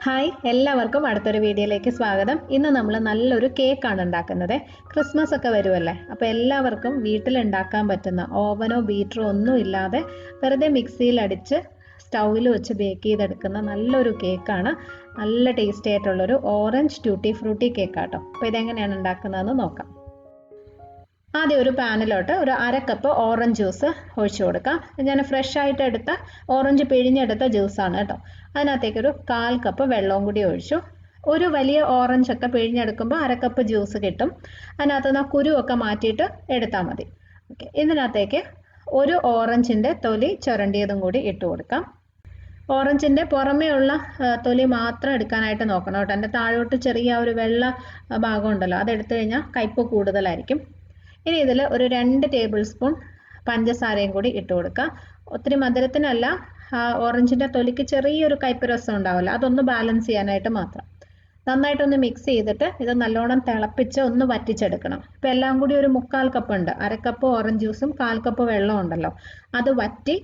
Hi എല്ലാവർക്കും അടുത്തൊരു വീഡിയോയിലേക്ക് സ്വാഗതം. ഇന്ന് നമ്മൾ നല്ലൊരു കേക്കാണ് ഉണ്ടാക്കുന്നത്. ക്രിസ്മസ് ഒക്കെ വരുമല്ലേ, അപ്പോൾ എല്ലാവർക്കും വീട്ടിൽ ഉണ്ടാക്കാൻ പറ്റുന്ന ഓവനോ ബീറ്ററോ ഒന്നും ഇല്ലാതെ വെറുതെ മിക്സിയിൽ അടിച്ച് സ്റ്റൗവിൽ വെച്ച് ബേക്ക് ചെയ്തെടുക്കുന്ന നല്ലൊരു കേക്കാണ്. നല്ല ടേസ്റ്റി ആയിട്ടുള്ളൊരു ഓറഞ്ച് ട്യൂട്ടി ഫ്രൂട്ടി കേക്കാട്ടോ. അപ്പോൾ ഇതെങ്ങനെയാണ് ഉണ്ടാക്കുന്നതെന്ന് നോക്കാം. ആദ്യം ഒരു പാനിലോട്ട് ഒരു 1/2 കപ്പ് ഓറഞ്ച് ജ്യൂസ് ഒഴിച്ചു കൊടുക്കാം. ഞാൻ ഫ്രഷ് ആയിട്ട് എടുത്ത ഓറഞ്ച് പിഴിഞ്ഞെടുത്ത ജ്യൂസാണ് കേട്ടോ. അതിനകത്തേക്കൊരു 1/4 കപ്പ് വെള്ളവും കൂടി ഒഴിച്ചു. ഒരു വലിയ ഓറഞ്ച് ഒക്കെ പിഴിഞ്ഞെടുക്കുമ്പോൾ 1/2 കപ്പ് ജ്യൂസ് കിട്ടും. അതിനകത്ത് നിന്ന് കുരുവൊക്കെ മാറ്റിയിട്ട് എടുത്താൽ മതി. ഓക്കെ, ഇതിനകത്തേക്ക് ഒരു ഓറഞ്ചിൻ്റെ തൊലി ചുരണ്ടിയതും കൂടി ഇട്ട് കൊടുക്കാം. ഓറഞ്ചിൻ്റെ പുറമേ ഉള്ള തൊലി മാത്രം എടുക്കാനായിട്ട് നോക്കണം കേട്ടോ. എൻ്റെ താഴോട്ട് ചെറിയ ഒരു വെള്ള ഭാഗം ഉണ്ടല്ലോ, അതെടുത്തു കഴിഞ്ഞാൽ കയ്പ്പ് കൂടുതലായിരിക്കും. ഇനി ഇതിൽ ഒരു 2 ടേബിൾ സ്പൂൺ പഞ്ചസാരയും കൂടി ഇട്ട് കൊടുക്കുക. ഒത്തിരി മധുരത്തിനല്ല, ഓറഞ്ചിൻ്റെ തൊലിക്ക് ചെറിയൊരു കയ്പ്പ് രസം ഉണ്ടാവില്ല, അതൊന്ന് ബാലൻസ് ചെയ്യാനായിട്ട് മാത്രം. നന്നായിട്ടൊന്ന് മിക്സ് ചെയ്തിട്ട് ഇത് നല്ലോണം തിളപ്പിച്ച് ഒന്ന് വറ്റിച്ചെടുക്കണം. ഇപ്പം എല്ലാം കൂടി ഒരു 1/4 കപ്പ് ഉണ്ട്. 1/2 കപ്പ് ഓറഞ്ച് ജ്യൂസും 1/4 കപ്പ് വെള്ളം ഉണ്ടല്ലോ, അത് വറ്റി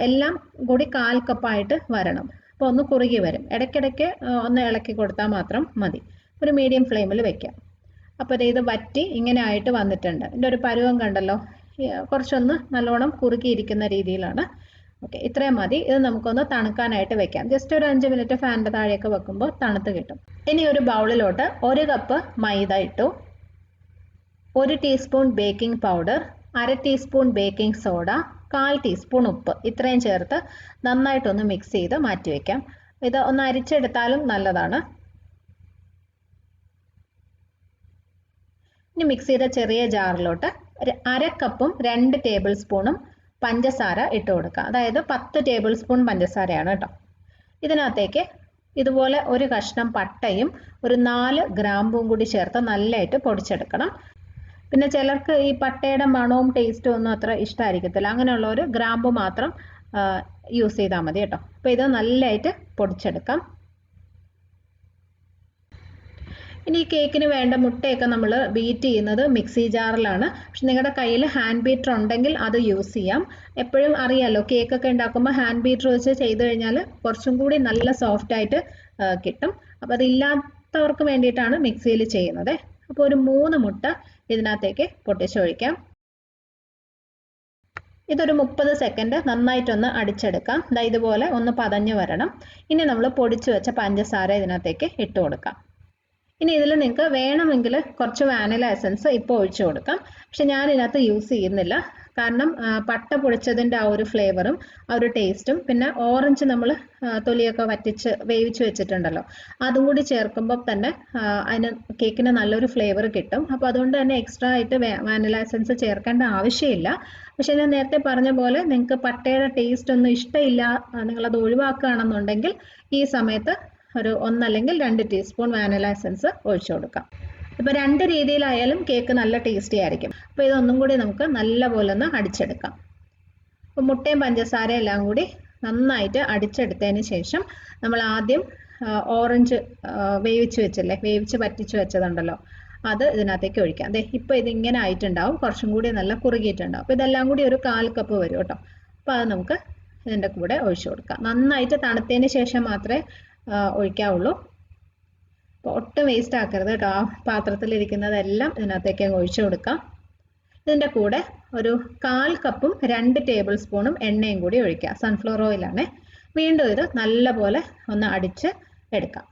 എല്ലാം കൂടി 1/4 കപ്പായിട്ട് വരണം. അപ്പോൾ ഒന്ന് കുറുകി വരും. ഇടയ്ക്കിടയ്ക്ക് ഒന്ന് ഇളക്കി കൊടുത്താൽ മാത്രം മതി. ഒരു മീഡിയം ഫ്ലെയിമിൽ വെക്കാം. അപ്പോൾ ഇത് വറ്റി ഇങ്ങനെ ആയിട്ട് വന്നിട്ടുണ്ട്. ഇതിൻ്റെ ഒരു പരുവം കണ്ടല്ലോ, കുറച്ചൊന്ന് നല്ലോണം കുറുകിയിരിക്കുന്ന രീതിയിലാണ്. ഓക്കെ, ഇത്രയും മതി. ഇത് നമുക്കൊന്ന് തണുക്കാനായിട്ട് വെക്കാം. ജസ്റ്റ് ഒരു 5 മിനിറ്റ് ഫാനിൻ്റെ താഴെയൊക്കെ വെക്കുമ്പോൾ തണുത്ത് കിട്ടും. ഇനി ഒരു ബൗളിലോട്ട് 1 കപ്പ് മൈദ ഇട്ടു, 1 teaspoon baking powder, 1/2 teaspoon baking soda, 1/4 teaspoon ഉപ്പ്, ഇത്രയും ചേർത്ത് നന്നായിട്ടൊന്ന് മിക്സ് ചെയ്ത് മാറ്റി വയ്ക്കാം. ഇത് ഒന്ന് അരിച്ചെടുത്താലും നല്ലതാണ്. ഇനി മിക്സ് ചെയ്ത ചെറിയ ജാറിലോട്ട് 1/2 കപ്പും 2 ടേബിൾ സ്പൂണും പഞ്ചസാര ഇട്ട് കൊടുക്കുക. അതായത് 10 ടേബിൾ സ്പൂൺ പഞ്ചസാരയാണ് കേട്ടോ. ഇതിനകത്തേക്ക് ഇതുപോലെ ഒരു കഷ്ണം പട്ടയും ഒരു 4 ഗ്രാമ്പും കൂടി ചേർത്ത് നല്ലതായിട്ട് പൊടിച്ചെടുക്കണം. പിന്നെ ചിലർക്ക് ഈ പട്ടയുടെ മണവും ടേസ്റ്റും ഒന്നും അത്ര ഇഷ്ടമായിരിക്കത്തില്ല. അങ്ങനെയുള്ളവർ ഗ്രാമ്പു മാത്രം യൂസ് ചെയ്താൽ മതി കേട്ടോ. അപ്പോൾ ഇത് നല്ലതായിട്ട് പൊടിച്ചെടുക്കാം. ഇനി ഈ കേക്കിന് വേണ്ട മുട്ടയൊക്കെ നമ്മൾ ബീറ്റ് ചെയ്യുന്നത് മിക്സി ജാറിലാണ്. പക്ഷെ നിങ്ങളുടെ കയ്യിൽ ഹാൻഡ് ബീറ്റർ ഉണ്ടെങ്കിൽ അത് യൂസ് ചെയ്യാം. എപ്പോഴും അറിയാമല്ലോ, കേക്കൊക്കെ ഉണ്ടാക്കുമ്പോൾ ഹാൻഡ് ബീറ്റർ വെച്ച് ചെയ്ത് കഴിഞ്ഞാൽ കുറച്ചും കൂടി നല്ല സോഫ്റ്റ് ആയിട്ട് കിട്ടും. അപ്പോൾ അതില്ലാത്തവർക്ക് വേണ്ടിയിട്ടാണ് മിക്സിയിൽ ചെയ്യുന്നത്. അപ്പോൾ ഒരു 3 മുട്ട ഇതിനകത്തേക്ക് പൊട്ടിച്ചൊഴിക്കാം. ഇതൊരു 30 സെക്കൻഡ് നന്നായിട്ടൊന്ന് അടിച്ചെടുക്കാം. ഇതുപോലെ ഒന്ന് പതഞ്ഞു വരണം. ഇനി നമ്മൾ പൊടിച്ചു വെച്ച പഞ്ചസാര ഇതിനകത്തേക്ക് ഇട്ട് കൊടുക്കാം. ഇനി ഇതിൽ നിങ്ങൾക്ക് വേണമെങ്കിൽ കുറച്ച് വാനില എസൻസ് ഇപ്പോൾ ഒഴിച്ചു കൊടുക്കാം. പക്ഷെ ഞാൻ ഇതിനകത്ത് യൂസ് ചെയ്യുന്നില്ല. കാരണം പട്ട പൊടിച്ചതിൻ്റെ ആ ഒരു ഫ്ലേവറും ആ ഒരു ടേസ്റ്റും പിന്നെ ഓറഞ്ച് നമ്മൾ തൊലിയൊക്കെ വറ്റിച്ച് വേവിച്ച് വെച്ചിട്ടുണ്ടല്ലോ, അതും കൂടി ചേർക്കുമ്പോൾ തന്നെ അതിന് കേക്കിന് നല്ലൊരു ഫ്ലേവർ കിട്ടും. അപ്പോൾ അതുകൊണ്ട് തന്നെ എക്സ്ട്രാ ആയിട്ട് വാനില എസൻസ് ചേർക്കേണ്ട ആവശ്യമില്ല. പക്ഷെ ഞാൻ നേരത്തെ പറഞ്ഞ പോലെ നിങ്ങൾക്ക് പട്ടയുടെ ടേസ്റ്റ് ഒന്നും ഇഷ്ടമില്ല, നിങ്ങളത് ഒഴിവാക്കുകയാണെന്നുണ്ടെങ്കിൽ ഈ സമയത്ത് ഒരു 1 അല്ലെങ്കിൽ 2 ടീസ്പൂൺ വാനില എസൻസ് ഒഴിച്ചു കൊടുക്കാം. ഇപ്പോൾ 2 രീതിയിലായാലും കേക്ക് നല്ല ടേസ്റ്റി ആയിരിക്കും. അപ്പോൾ ഇതൊന്നും കൂടി നമുക്ക് നല്ലപോലെ ഒന്ന് അടിച്ചെടുക്കാം. അപ്പോൾ മുട്ടയും പഞ്ചസാരയും എല്ലാം കൂടി നന്നായിട്ട് അടിച്ചെടുത്തതിന് ശേഷം നമ്മൾ ആദ്യം ഓറഞ്ച് വേവിച്ച് വറ്റിച്ച് വെച്ചതുണ്ടല്ലോ, അത് ഇതിനകത്തേക്ക് ഒഴിക്കാം. അതെ, ഇപ്പോൾ ഇതിങ്ങനെ ആയിട്ടുണ്ടാവും, കുറച്ചും കൂടി നല്ല കുറുകിയിട്ടുണ്ടാവും. അപ്പോൾ ഇതെല്ലാം കൂടി ഒരു 1/4 കപ്പ് വരും കേട്ടോ. അപ്പോൾ അത് നമുക്ക് ഇതിൻ്റെ കൂടെ ഒഴിച്ചു കൊടുക്കാം. നന്നായിട്ട് തണുത്തതിന് ശേഷം മാത്രമേ ഒഴിക്കാവുള്ളൂ. അപ്പോൾ ഒട്ടും വേസ്റ്റ് ആക്കരുത് കേട്ടോ. ആ പാത്രത്തിലിരിക്കുന്നതെല്ലാം ഇതിനകത്തേക്ക് അങ്ങ് ഒഴിച്ചു കൊടുക്കാം. ഇതിൻ്റെ കൂടെ ഒരു 1/4 കപ്പും 2 ടേബിൾ സ്പൂണും എണ്ണയും കൂടി ഒഴിക്കുക. സൺഫ്ലവർ ഓയിലാണ്. വീണ്ടും ഇത് നല്ലപോലെ ഒന്ന് അടിച്ച് എടുക്കാം.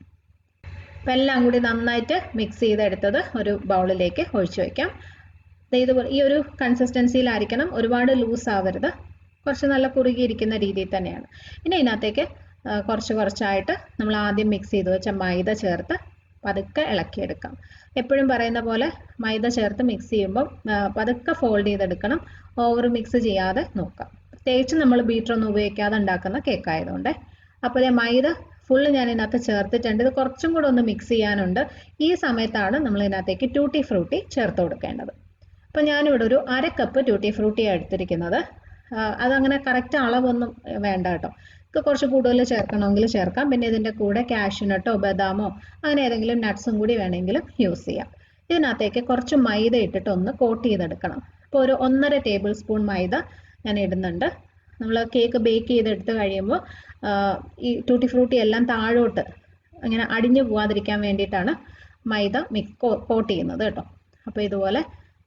അപ്പോൾ എല്ലാം കൂടി നന്നായിട്ട് മിക്സ് ചെയ്തെടുത്തത് ഒരു ബൗളിലേക്ക് ഒഴിച്ചു വയ്ക്കാം. ഇതുപോലെ ഈ ഒരു കൺസിസ്റ്റൻസിയിലായിരിക്കണം, ഒരുപാട് ലൂസ് ആവരുത്, കുറച്ച് നല്ല കുറുകിയിരിക്കുന്ന രീതിയിൽ തന്നെയാണ്. ഇനി ഇതിനകത്തേക്ക് കുറച്ചായിട്ട് നമ്മൾ ആദ്യം മിക്സ് ചെയ്ത് വെച്ച മൈദ ചേർത്ത് പതുക്കെ ഇളക്കിയെടുക്കാം. എപ്പോഴും പറയുന്ന പോലെ മൈദ ചേർത്ത് മിക്സ് ചെയ്യുമ്പോൾ പതുക്കെ ഫോൾഡ് ചെയ്തെടുക്കണം, ഓവർ മിക്സ് ചെയ്യാതെ നോക്കാം. പ്രത്യേകിച്ച് നമ്മൾ ബീറ്ററൊന്നും ഉപയോഗിക്കാതെ ഉണ്ടാക്കുന്ന കേക്കായതുകൊണ്ട്. അപ്പോൾ മൈദ ഫുള്ള് ഞാൻ ഇതിനകത്ത് ചേർത്തിട്ടുണ്ട്. ഇത് കുറച്ചും കൂടെ ഒന്ന് മിക്സ് ചെയ്യാനുണ്ട്. ഈ സമയത്താണ് നമ്മൾ ഇതിനകത്തേക്ക് ട്യൂട്ടി ഫ്രൂട്ടി ചേർത്ത് കൊടുക്കേണ്ടത്. അപ്പോൾ ഞാനിവിടെ ഒരു 1/2 കപ്പ് ട്യൂട്ടി ഫ്രൂട്ടിയാണ് എടുത്തിരിക്കുന്നത്. അതങ്ങനെ കറക്റ്റ് അളവൊന്നും വേണ്ട കേട്ടോ. കുറച്ച് കൂടുതൽ ചേർക്കണമെങ്കിൽ ചേർക്കാം. പിന്നെ ഇതിൻ്റെ കൂടെ കാഷ്യൂനട്ടോ ബദാമോ അങ്ങനെ ഏതെങ്കിലും നട്ട്സും കൂടി വേണമെങ്കിലും യൂസ് ചെയ്യാം. ഇതിനകത്തേക്ക് കുറച്ച് മൈദ ഇട്ടിട്ട് ഒന്ന് കോട്ട് ചെയ്തെടുക്കണം. അപ്പോൾ ഒരു 1.5 ടേബിൾ സ്പൂൺ മൈദ ഞാൻ ഇടുന്നുണ്ട്. നമ്മൾ കേക്ക് ബേക്ക് ചെയ്തെടുത്ത് കഴിയുമ്പോൾ ഈ ടൂട്ടി ഫ്രൂട്ടി എല്ലാം താഴോട്ട് ഇങ്ങനെ അടിഞ്ഞു പോവാതിരിക്കാൻ വേണ്ടിയിട്ടാണ് മൈദ കോട്ട് ചെയ്യുന്നത് കേട്ടോ. അപ്പോൾ ഇതുപോലെ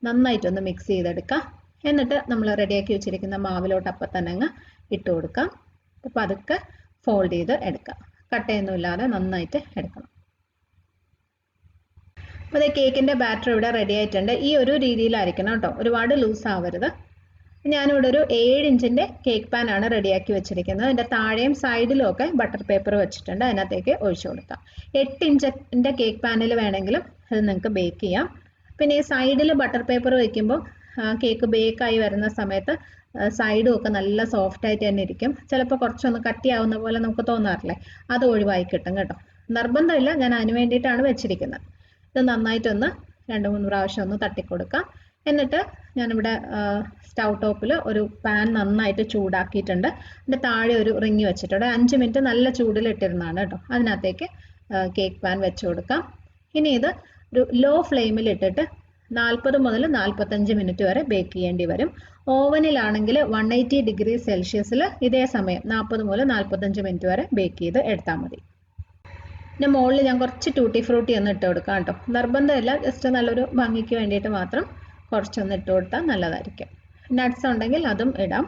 നന്നായിട്ടൊന്ന് മിക്സ് ചെയ്തെടുക്കാം. എന്നിട്ട് നമ്മൾ റെഡിയാക്കി വെച്ചിരിക്കുന്ന മാവിലോട്ട് അപ്പം തന്നെ അങ്ങ് ഇട്ട് കൊടുക്കാം. അപ്പോൾ അതൊക്കെ ഫോൾഡ് ചെയ്ത് എടുക്കാം. കട്ടയൊന്നുമില്ലാതെ നന്നായിട്ട് എടുക്കണം. അപ്പോൾ ഇത് കേക്കിൻ്റെ ബാറ്റർ ഇവിടെ റെഡി ആയിട്ടുണ്ട്. ഈ ഒരു രീതിയിലായിരിക്കണം കേട്ടോ, ഒരുപാട് ലൂസ് ആവരുത്. ഞാനിവിടെ ഒരു 7 ഇഞ്ചിൻ്റെ കേക്ക് പാൻ ആണ് റെഡിയാക്കി വെച്ചിരിക്കുന്നത്. അതിൻ്റെ താഴെയും സൈഡിലും ഒക്കെ ബട്ടർ പേപ്പർ വെച്ചിട്ടുണ്ട്. അതിനകത്തേക്ക് ഒഴിച്ചു കൊടുക്കാം. 8 ഇഞ്ചിൻ്റെ കേക്ക് പാനിൽ വേണമെങ്കിലും അത് നിങ്ങൾക്ക് ബേക്ക് ചെയ്യാം. പിന്നെ ഈ സൈഡിൽ ബട്ടർ പേപ്പർ വയ്ക്കുമ്പോൾ കേക്ക് ബേക്കായി വരുന്ന സമയത്ത് സൈഡും ഒക്കെ നല്ല സോഫ്റ്റ് ആയിട്ട് തന്നെ ഇരിക്കും. ചിലപ്പോൾ കുറച്ചൊന്ന് കട്ടിയാവുന്ന പോലെ നമുക്ക് തോന്നാറില്ലേ, അത് ഒഴിവായി കിട്ടും കേട്ടോ. നിർബന്ധമില്ല, ഞാൻ അതിന് വേണ്ടിയിട്ടാണ് വെച്ചിരിക്കുന്നത്. ഇത് നന്നായിട്ടൊന്ന് 2-3 പ്രാവശ്യം ഒന്ന് തട്ടിക്കൊടുക്കാം. എന്നിട്ട് ഞാനിവിടെ സ്റ്റൗ ടോപ്പിൽ ഒരു പാൻ നന്നായിട്ട് ചൂടാക്കിയിട്ടുണ്ട്. അതിൻ്റെ താഴെ ഒരു റിങ് വെച്ചിട്ടുണ്ട്. 5 മിനിറ്റ് നല്ല ചൂടിലിട്ടിരുന്നതാണ് കേട്ടോ. അതിനകത്തേക്ക് കേക്ക് പാൻ വെച്ച് കൊടുക്കാം. ഇനി ഇത് ഒരു ലോ ഫ്ലെയിമിൽ ഇട്ടിട്ട് 40 മുതൽ 45 മിനിറ്റ് വരെ ബേക്ക് ചെയ്യേണ്ടി വരും. ഓവനിലാണെങ്കിൽ 180 ഡിഗ്രി സെൽഷ്യസിൽ ഇതേ സമയം 40 മുതൽ 45 മിനിറ്റ് വരെ ബേക്ക് ചെയ്ത് എടുത്താൽ മതി. പിന്നെ മുകളിൽ ഞാൻ കുറച്ച് ടൂട്ടി ഫ്രൂട്ടി ഒന്ന് ഇട്ട് കൊടുക്കാം കേട്ടോ. നിർബന്ധമില്ല, ജസ്റ്റ് നല്ലൊരു ഭംഗിക്ക് വേണ്ടിയിട്ട് മാത്രം കുറച്ചൊന്ന് ഇട്ട് കൊടുത്താൽ നല്ലതായിരിക്കും. നട്ട്സ് ഉണ്ടെങ്കിൽ അതും ഇടാം.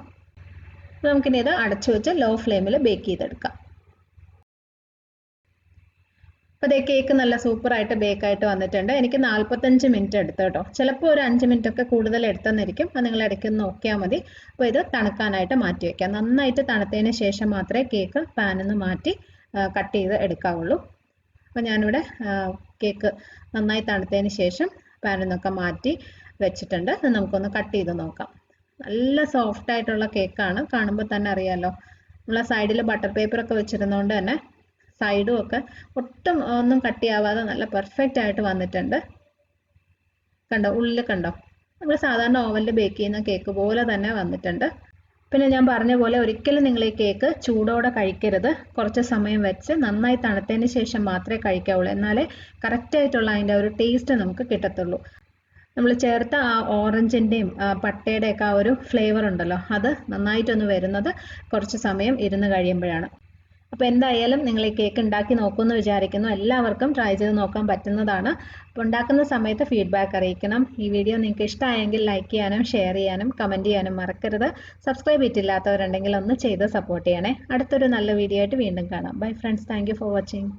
നമുക്കിനി ഇത് അടച്ചു വെച്ച് ലോ ഫ്ലെയിമിൽ ബേക്ക് ചെയ്തെടുക്കാം. അപ്പോൾ അതേ കേക്ക് നല്ല സൂപ്പറായിട്ട് ബേക്കായിട്ട് വന്നിട്ടുണ്ട്. എനിക്ക് 45 മിനിറ്റ് എടുത്തു കേട്ടോ. ചിലപ്പോൾ ഒരു 5 മിനിറ്റ് ഒക്കെ കൂടുതൽ എടുത്തെന്നിരിക്കും. അത് നിങ്ങൾ ഇടയ്ക്ക് നോക്കിയാൽ മതി. അപ്പോൾ ഇത് തണുക്കാനായിട്ട് മാറ്റി വയ്ക്കാം. നന്നായിട്ട് തണുത്തതിന് ശേഷം മാത്രമേ കേക്ക് പാനിൽ നിന്ന് മാറ്റി കട്ട് ചെയ്ത് എടുക്കാവുള്ളൂ. അപ്പോൾ ഞാനിവിടെ കേക്ക് നന്നായി തണുത്തതിന് ശേഷം പാനിൽ നിന്നൊക്കെ മാറ്റി വെച്ചിട്ടുണ്ട്. അത് നമുക്കൊന്ന് കട്ട് ചെയ്ത് നോക്കാം. നല്ല സോഫ്റ്റ് ആയിട്ടുള്ള കേക്കാണ്, കാണുമ്പോൾ തന്നെ അറിയാമല്ലോ. നമ്മൾ സൈഡിൽ ബട്ടർ പേപ്പറൊക്കെ വെച്ചിരുന്നതുകൊണ്ട് തന്നെ സൈഡും ഒക്കെ ഒട്ടും ഒന്നും കട്ടിയാവാതെ നല്ല പെർഫെക്റ്റ് ആയിട്ട് വന്നിട്ടുണ്ട്. കണ്ടോ, ഉള്ളിൽ കണ്ടോ, നമ്മൾ സാധാരണ ഓവനിൽ ബേക്ക് ചെയ്യുന്ന കേക്ക് പോലെ തന്നെ വന്നിട്ടുണ്ട്. പിന്നെ ഞാൻ പറഞ്ഞ പോലെ ഒരിക്കലും നിങ്ങൾ ഈ കേക്ക് ചൂടോടെ കഴിക്കരുത്. കുറച്ച് സമയം വെച്ച് നന്നായി തണുത്തതിന് ശേഷം മാത്രമേ കഴിക്കാവുള്ളൂ. എന്നാലേ കറക്റ്റായിട്ടുള്ള അതിൻ്റെ ഒരു ടേസ്റ്റ് നമുക്ക് കിട്ടത്തുള്ളൂ. നമ്മൾ ചേർത്ത ആ ഓറഞ്ചിൻ്റെയും പട്ടയുടെയൊക്കെ ആ ഒരു ഫ്ലേവർ ഉണ്ടല്ലോ, അത് നന്നായിട്ടൊന്ന് വരുന്നത് കുറച്ച് സമയം ഇരുന്ന് കഴിയുമ്പോഴാണ്. അപ്പോൾ എന്തായാലും നിങ്ങൾ ഈ കേക്ക് ഉണ്ടാക്കി നോക്കുമെന്ന് വിചാരിക്കുന്നു. എല്ലാവർക്കും ട്രൈ ചെയ്ത് നോക്കാൻ പറ്റുന്നതാണ്. അപ്പോൾ ഉണ്ടാക്കുന്ന സമയത്ത് ഫീഡ്ബാക്ക് അറിയിക്കണം. ഈ വീഡിയോ നിങ്ങൾക്ക് ഇഷ്ടമായെങ്കിൽ ലൈക്ക് ചെയ്യാനും ഷെയർ ചെയ്യാനും കമൻറ്റ് ചെയ്യാനും മറക്കരുത്. സബ്സ്ക്രൈബ് ചെയ്തിട്ടില്ലാത്തവരുണ്ടെങ്കിൽ ഒന്ന് ചെയ്ത് സപ്പോർട്ട് ചെയ്യണേ. അടുത്തൊരു നല്ല വീഡിയോ ആയിട്ട് വീണ്ടും കാണാം. Bye friends, thank you for watching.